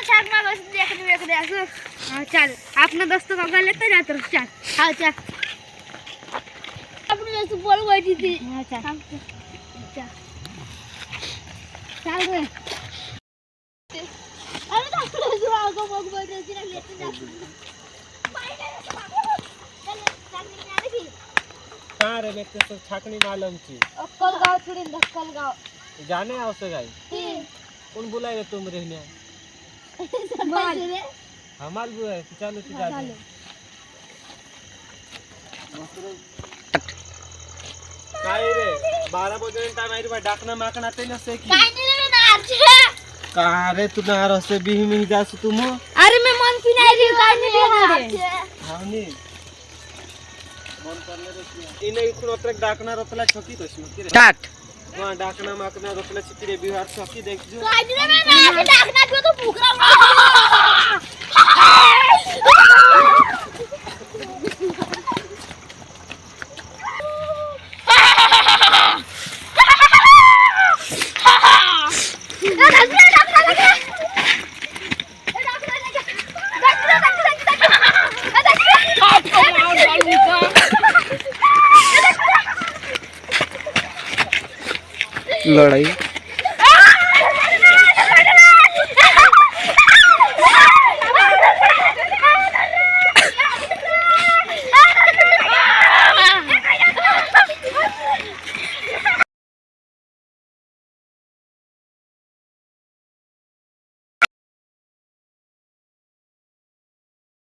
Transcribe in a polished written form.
छाक मागस देखने देखने असं हां चल आपने दोस्तों का गले तो जात रह चल हां चल अपने दोस्त बोल बैठी थी हां चल चल चल रे अरे तो जो आगो मग बैठ रही ना लेते जा कहाँ रे मैं तो छाकनी मालूम थी अक्कल गांव छोड़ी दक्कल गांव जाने आओ से गाई कौन बुलाए तुम रहने माल हमाल बुलाए चलो तू जा काय रे 12 बजे टाइम आई रे डाकना माकना ते न से की काय नाही रे नार कहाँ रे तू ना रस्ते बिही में जास तुम अरे मैं मन की नहीं रे काय नहीं रे हां नी फोन करले रे इने इथून अत्र डाकना रतला छकी कशी की रे स्टार्ट हां डाकना माकना रतला चित्रे बिहार छकी देख जो काय नहीं रे मैं नार डाकना जो तो भूख रहा लड़ाई